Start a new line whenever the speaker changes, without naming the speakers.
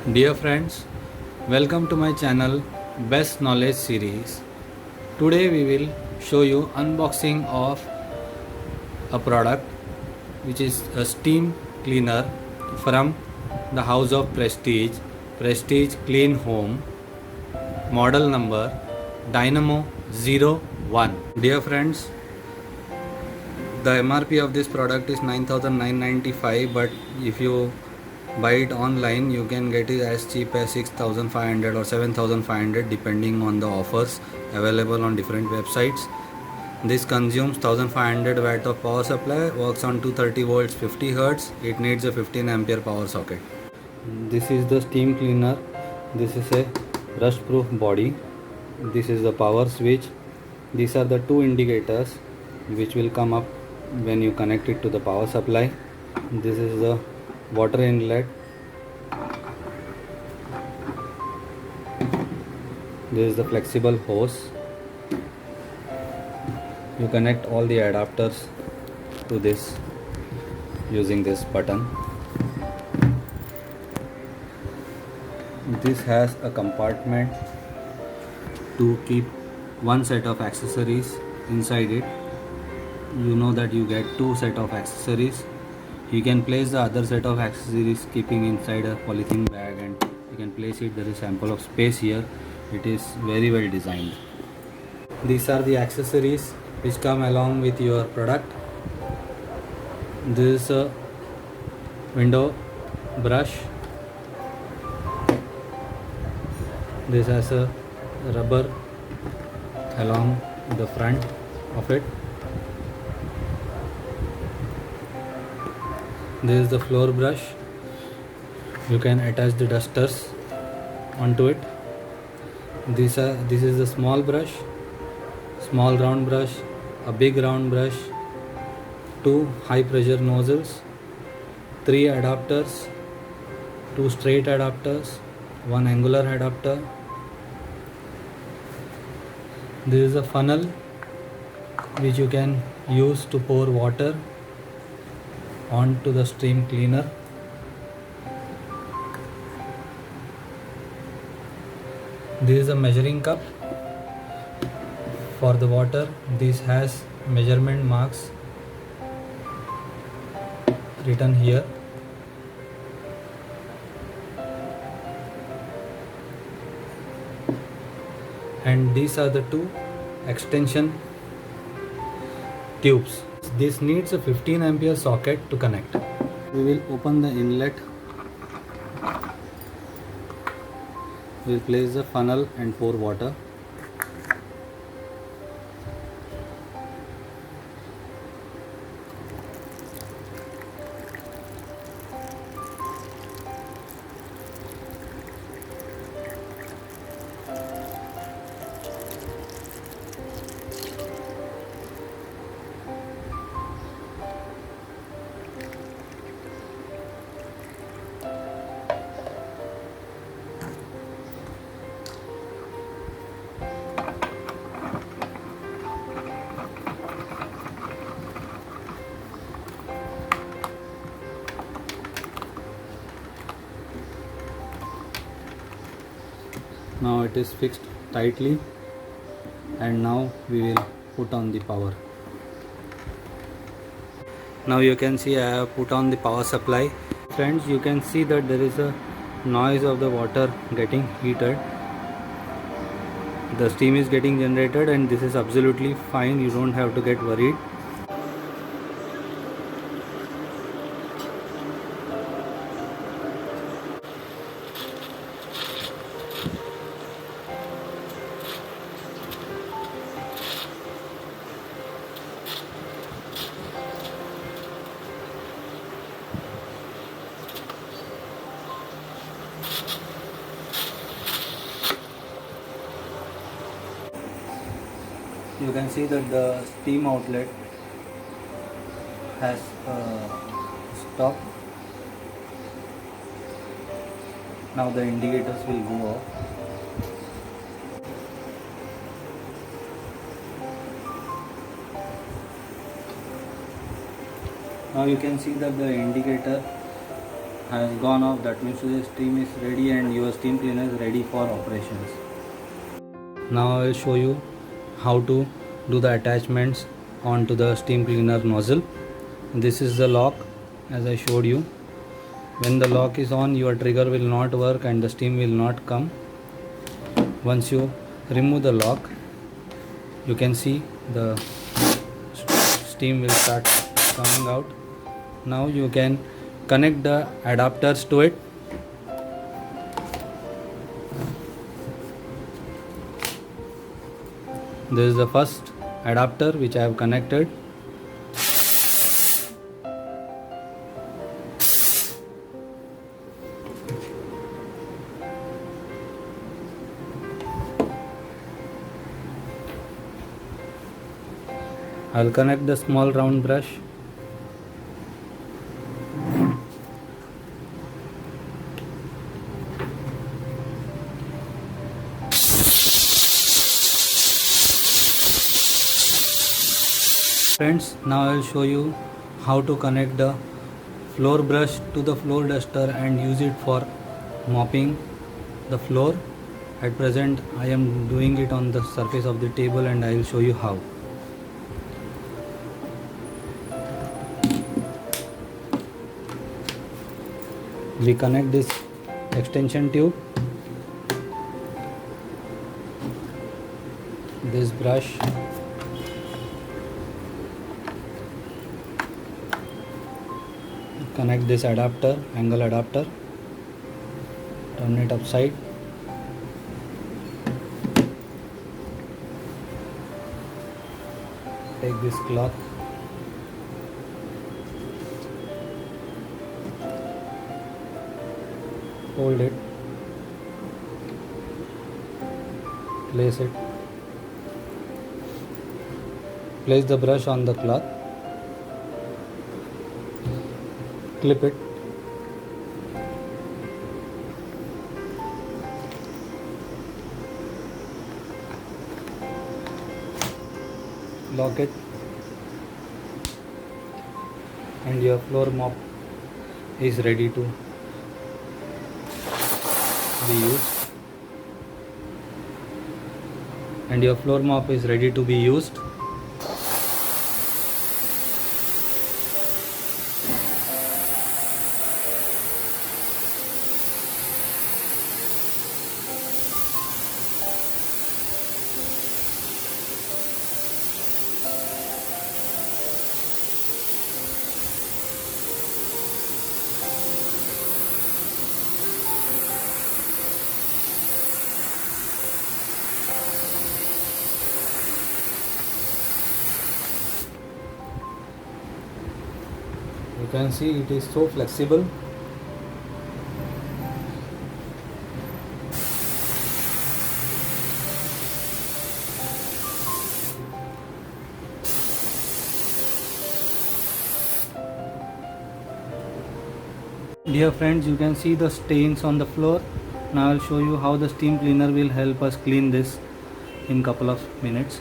Dear friends, welcome to my channel Best Knowledge Series. Today we will show you unboxing of a product which is a steam cleaner from the house of Prestige Clean Home, model number Dynamo 01. Dear friends, the MRP of this product is 9,995, but if you buy it online you can get it as cheap as 6,500 or 7,500 depending on the offers available on different websites. This consumes 1500 watt of power supply, works on 230 volts 50 hertz. It needs a 15 ampere power socket. This is the steam cleaner. This is a rust proof body. This is the power switch. These are the two indicators which will come up when you connect it to the power supply. This is the water inlet. This is the flexible hose. You connect all the adapters to this using this button. This has a compartment to keep one set of accessories inside it. You know that you get two set of accessories. You can place the other set of accessories keeping inside a polythene bag, and you can place it. There is ample of space here. It is very well designed. These are the accessories which come along with your product. This is a window brush. This has a rubber along the front of it. This is the floor brush. You can attach the dusters onto it. This is a small brush, small round brush, a big round brush, two high pressure nozzles, three adapters, two straight adapters, one angular adapter. This is a funnel which you can use to pour water onto the steam cleaner. This is a measuring cup for the water. This has measurement marks written here. And these are the two extension tubes. This needs a 15 ampere socket to connect. We will open the inlet. We will place the funnel and pour water. Now it is fixed tightly, and now we will put on the power. Now you can see I have put on the power supply. Friends, you can see that there is a noise of the water getting heated. The steam is getting generated, and this is absolutely fine. You don't have to get worried. You can see that the steam outlet has stopped. Now the indicators will go off. Now you can see that the indicator has gone off. That means the steam is ready and your steam cleaner is ready for operations. Now I will show you how to do the attachments onto the steam cleaner nozzle. This is the lock, as I showed you. When the lock is on, your trigger will not work and the steam will not come. Once you remove the lock, you can see the steam will start coming out. Now you can connect the adapters to it. This is the first adapter which I have connected. I will connect the small round brush. Friends, now I will show you how to connect the floor brush to the floor duster and use it for mopping the floor. At present I am doing it on the surface of the table and I will show you how. We connect this extension tube, this brush, connect this adapter, angle adapter, turn it upside, take this cloth, hold it, place it, place the brush on the cloth, clip it, lock it, and your floor mop is ready to be used. And your floor mop is ready to be used. You can see it is so flexible. Dear friends, you can see the stains on the floor. Now I will show you how the steam cleaner will help us clean this in couple of minutes.